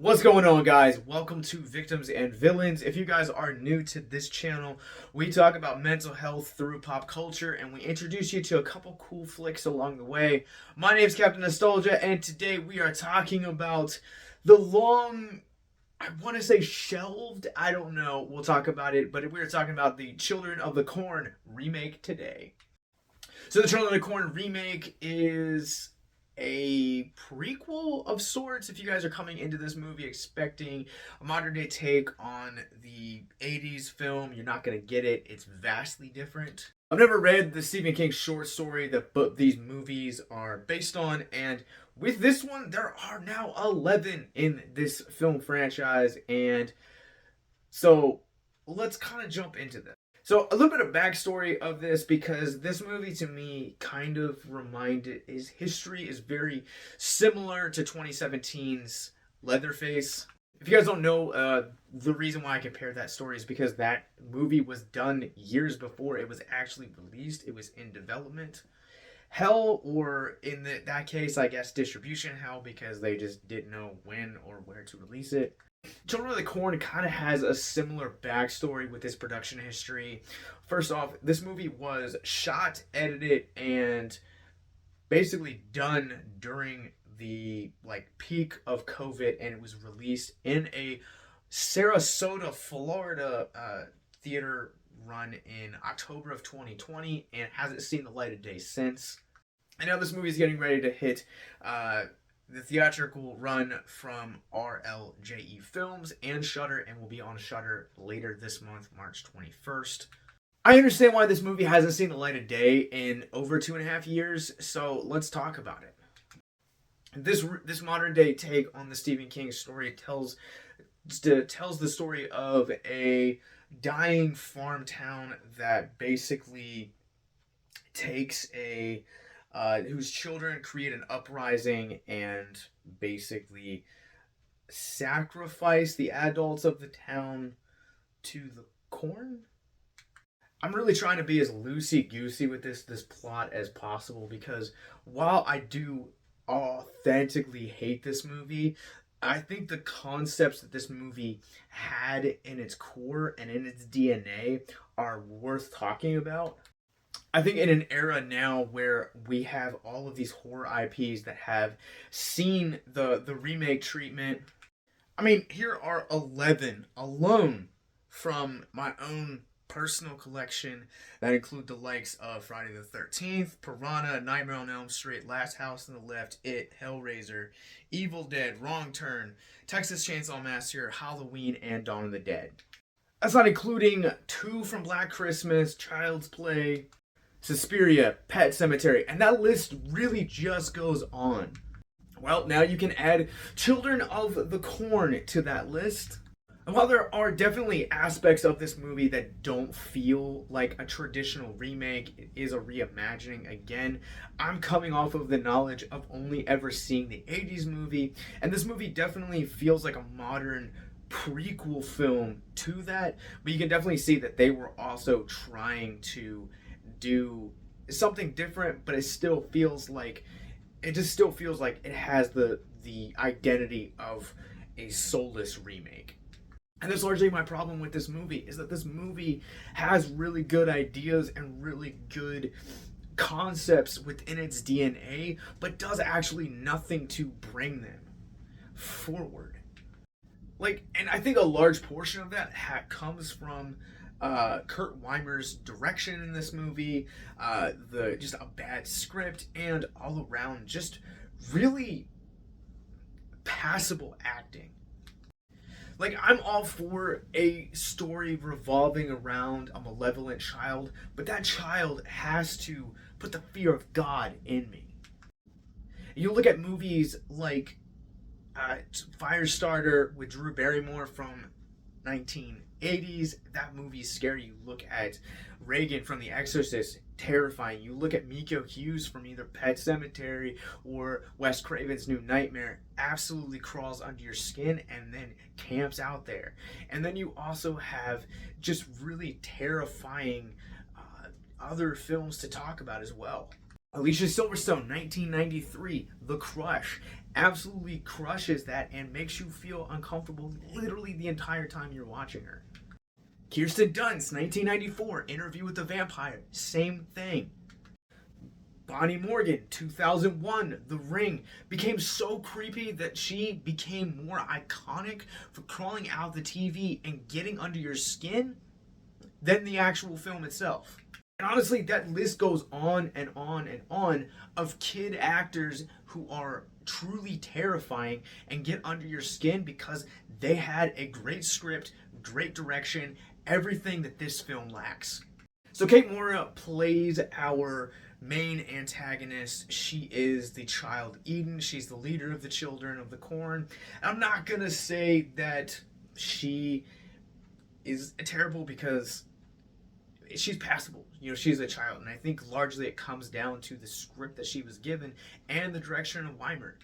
What's going on, guys? Welcome to Victims and Villains. If you guys are new to this channel, we talk about mental health through pop culture and we introduce you to a couple cool flicks along the way. My name is Captain Nostalgia, and today we are talking about the I want to say shelved, I don't know, we'll talk about it, but we're talking about the Children of the Corn remake today. So the Children of the Corn remake is a prequel of sorts. If you guys are coming into this movie expecting a modern day take on the 80s film, you're not going to get it. It's vastly different. I've never read the Stephen King short story that these movies are based on, and with this one, there are now 11 in this film franchise, and so let's kind of jump into this. So a little bit of backstory of this, because this movie to me kind of reminded, his history is very similar to 2017's Leatherface. If you guys don't know, the reason why I compare that story is because that movie was done years before it was actually released. It was in development hell, or in that case, I guess distribution hell, because they just didn't know when or where to release it. Children of the Corn kind of has a similar backstory with this production history. First off, this movie was shot, edited, and basically done during the peak of COVID, and it was released in a Sarasota, Florida theater run in October of 2020, and hasn't seen the light of day since. And now this movie is getting ready to hit the theatrical run from RLJE Films and Shudder, and will be on Shudder later this month, March 21st. I understand why this movie hasn't seen the light of day in over 2.5 years, so let's talk about it. This modern day take on the Stephen King story tells the story of a dying farm town that basically takes whose children create an uprising and basically sacrifice the adults of the town to the corn. I'm really trying to be as loosey-goosey with this plot as possible, because while I do authentically hate this movie, I think the concepts that this movie had in its core and in its DNA are worth talking about. I think in an era now where we have all of these horror IPs that have seen the remake treatment, I mean, here are 11 alone from my own personal collection that include the likes of Friday the 13th, Piranha, Nightmare on Elm Street, Last House on the Left, It, Hellraiser, Evil Dead, Wrong Turn, Texas Chainsaw Massacre, Halloween, and Dawn of the Dead. That's not including 2 from Black Christmas, Child's Play, Suspiria, Pet Sematary, and that list really just goes on. Well, now you can add Children of the Corn to that list. And while there are definitely aspects of this movie that don't feel like a traditional remake, it is a reimagining again. I'm coming off of the knowledge of only ever seeing the 80s movie, and this movie definitely feels like a modern prequel film to that, but you can definitely see that they were also trying to do something different, but it still feels like it has the identity of a soulless remake. And that's largely my problem with this movie, is that this movie has really good ideas and really good concepts within its DNA, but does actually nothing to bring them forward. And I think a large portion of that comes from Kurt Wimmer's direction in this movie, just a bad script, and all around just really passable acting. I'm all for a story revolving around a malevolent child, but that child has to put the fear of God in me. You look at movies like Firestarter with Drew Barrymore from 1980s, that movie's scary. You look at Reagan from The Exorcist, terrifying. You look at Miko Hughes from either Pet Sematary or Wes Craven's New Nightmare, absolutely crawls under your skin and then camps out there. And then you also have just really terrifying other films to talk about as well. Alicia Silverstone, 1993, The Crush. Absolutely crushes that and makes you feel uncomfortable literally the entire time you're watching her. Kirsten Dunst, 1994, Interview with the Vampire. Same thing. Bonnie Morgan, 2001, The Ring, became so creepy that she became more iconic for crawling out of the TV and getting under your skin than the actual film itself. And honestly, that list goes on and on and on of kid actors who are truly terrifying and get under your skin because they had a great script, great direction, everything that this film lacks. So Kate Moyer plays our main antagonist. She is the child Eden. She's the leader of the children of the corn. I'm not going to say that she is terrible because she's passable. You know, she's a child, and I think largely it comes down to the script that she was given and the direction of Wimmer.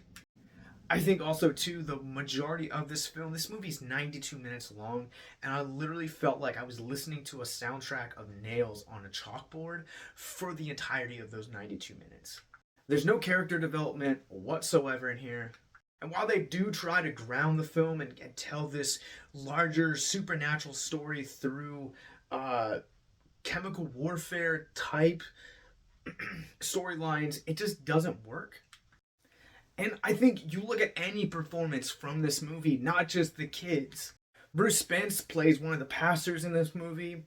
I think also too the majority of this film, this movie's 92 minutes long, and I literally felt like I was listening to a soundtrack of nails on a chalkboard for the entirety of those 92 minutes. There's no character development whatsoever in here. And while they do try to ground the film and tell this larger supernatural story through chemical warfare type storylines, it just doesn't work. And I think you look at any performance from this movie, not just the kids. Bruce Spence plays one of the pastors in this movie.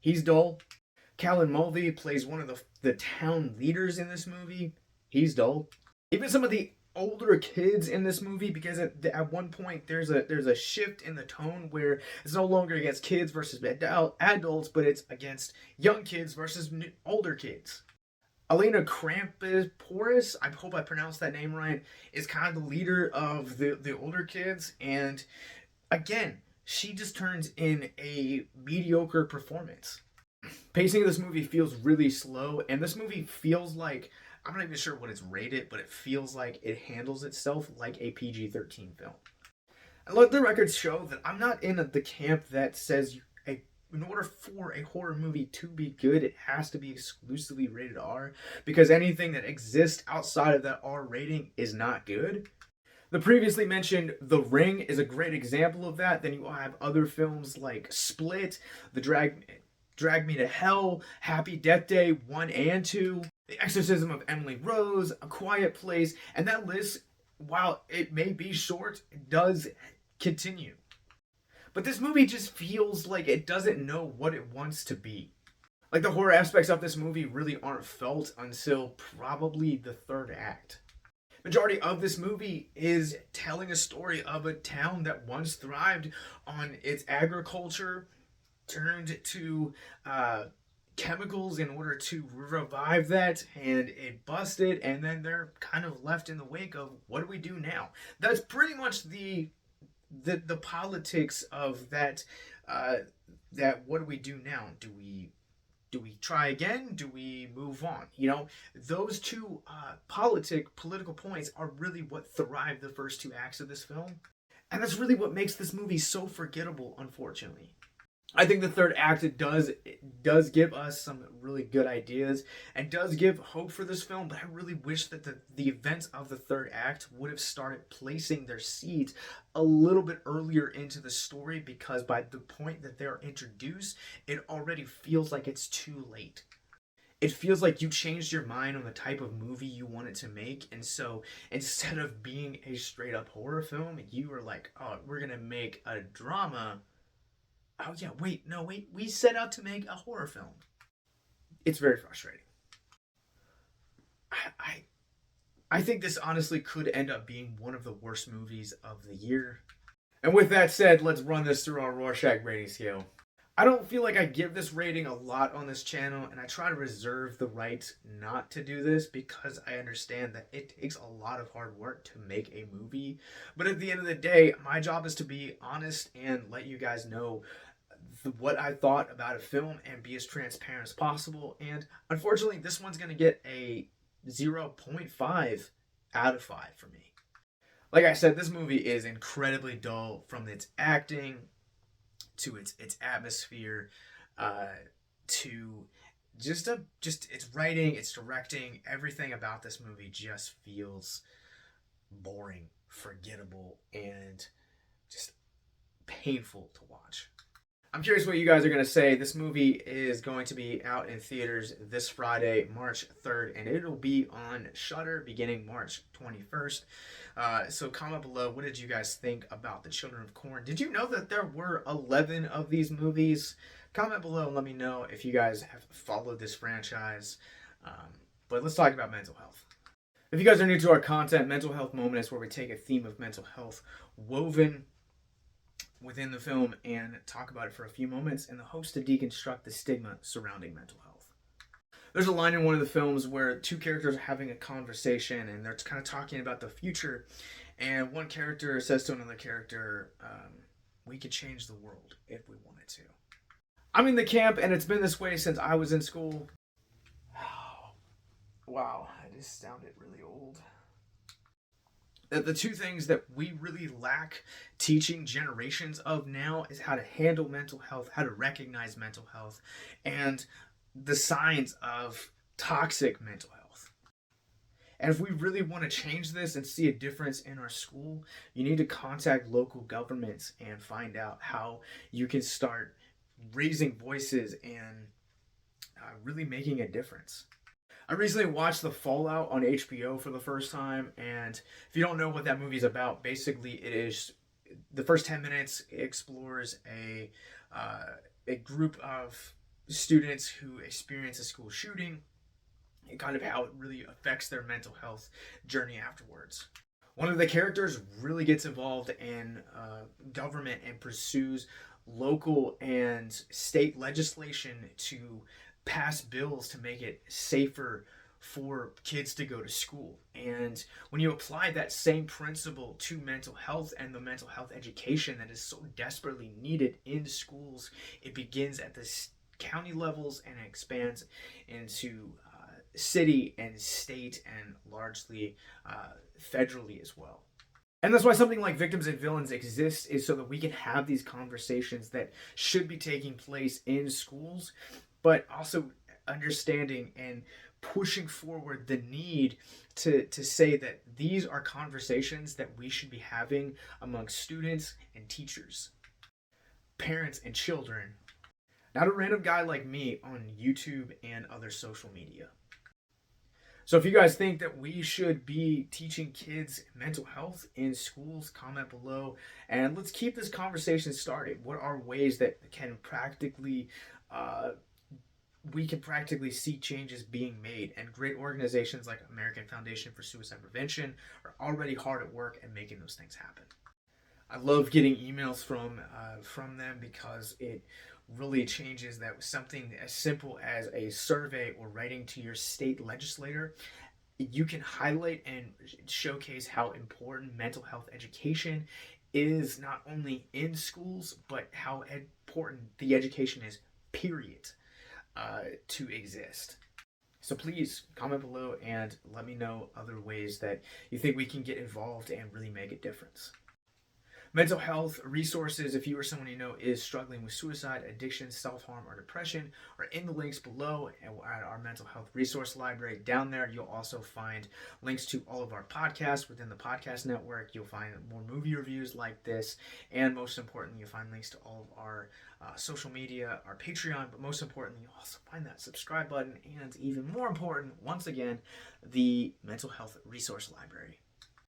He's dull. Callan Mulvey plays one of the town leaders in this movie. He's dull. Even some of the older kids in this movie, because at one point there's a shift in the tone where it's no longer against kids versus adults, but it's against young kids versus older kids. Elena Kampouris, I hope I pronounced that name right, is kind of the leader of the older kids, and again, she just turns in a mediocre performance. Pacing of this movie feels really slow, and this movie feels like, I'm not even sure what it's rated, but it feels like it handles itself like a PG-13 film. And let the records show that I'm not in the camp that says in order for a horror movie to be good, it has to be exclusively rated R, because anything that exists outside of that R rating is not good. The previously mentioned The Ring is a great example of that. Then you have other films like Split, The Drag Me to Hell, Happy Death Day 1 and 2, The Exorcism of Emily Rose, A Quiet Place, and that list, while it may be short, does continue. But this movie just feels like it doesn't know what it wants to be. Like, the horror aspects of this movie really aren't felt until probably the third act. Majority of this movie is telling a story of a town that once thrived on its agriculture, turned to chemicals in order to revive that, and it busted, and then they're kind of left in the wake of, what do we do now? That's pretty much the politics of that. That what do we do now? Do we try again? Do we move on? You know, those two political points are really what thrive the first two acts of this film, and that's really what makes this movie so forgettable, unfortunately. I think the third act does give us some really good ideas and does give hope for this film, but I really wish that the events of the third act would have started placing their seeds a little bit earlier into the story, because by the point that they're introduced, it already feels like it's too late. It feels like you changed your mind on the type of movie you wanted to make, and so instead of being a straight up horror film, you were like, oh, we're gonna make a drama. Oh yeah, wait, we set out to make a horror film. It's very frustrating. I think this honestly could end up being one of the worst movies of the year. And with that said, let's run this through our Rorschach rating scale. I don't feel like I give this rating a lot on this channel, and I try to reserve the right not to do this because I understand that it takes a lot of hard work to make a movie. But at the end of the day, my job is to be honest and let you guys know what I thought about a film and be as transparent as possible. And unfortunately, this one's going to get a 0.5 out of 5 for me. Like I said, this movie is incredibly dull, from its acting to its atmosphere, to just its writing, its directing, everything about this movie just feels boring, forgettable, and just painful to watch. I'm curious what you guys are going to say. This movie is going to be out in theaters this Friday, March 3rd, and it'll be on Shudder beginning March 21st. So comment below, what did you guys think about The Children of Corn? Did you know that there were 11 of these movies? Comment below and let me know if you guys have followed this franchise. But let's talk about mental health. If you guys are new to our content, Mental Health Moment is where we take a theme of mental health woven within the film and talk about it for a few moments in the hopes to deconstruct the stigma surrounding mental health. There's a line in one of the films where two characters are having a conversation and they're kind of talking about the future, and one character says to another character, we could change the world if we wanted to. I'm in the camp and it's been this way since I was in school. Wow, I just sounded really old. The two things that we really lack teaching generations of now is how to handle mental health, how to recognize mental health, and the signs of toxic mental health. And if we really want to change this and see a difference in our school, you need to contact local governments and find out how you can start raising voices and really making a difference. I recently watched The Fallout on HBO for the first time, and if you don't know what that movie is about, basically it is the first 10 minutes explores a group of students who experience a school shooting and kind of how it really affects their mental health journey afterwards. One of the characters really gets involved in government and pursues local and state legislation to pass bills to make it safer for kids to go to school. And when you apply that same principle to mental health and the mental health education that is so desperately needed in schools, it begins at the county levels and it expands into city and state and largely federally as well. And that's why something like Victims and Villains exists, is so that we can have these conversations that should be taking place in schools, but also understanding and pushing forward the need to say that these are conversations that we should be having among students and teachers, parents and children, not a random guy like me on YouTube and other social media. So if you guys think that we should be teaching kids mental health in schools, comment below and let's keep this conversation started. What are ways that we can practically see changes being made? And great organizations like American Foundation for Suicide Prevention are already hard at work at making those things happen. I love getting emails from them because it really changes that. Something as simple as a survey or writing to your state legislator, you can highlight and showcase how important mental health education is, not only in schools, but how important the education is, period, to exist. So please comment below and let me know other ways that you think we can get involved and really make a difference. Mental health resources, if you or someone you know is struggling with suicide, addiction, self-harm, or depression, are in the links below at our mental health resource library. Down there, you'll also find links to all of our podcasts within the podcast network. You'll find more movie reviews like this, and most importantly, you'll find links to all of our social media, our Patreon, but most importantly, you'll also find that subscribe button, and even more important, once again, the mental health resource library.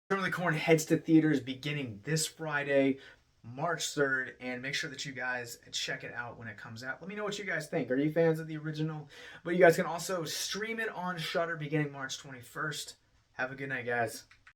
Children of the Corn heads to theaters beginning this Friday, March 3rd, and make sure that you guys check it out when it comes out. Let me know what you guys think. Are you fans of the original? But you guys can also stream it on Shudder beginning March 21st. Have a good night, guys.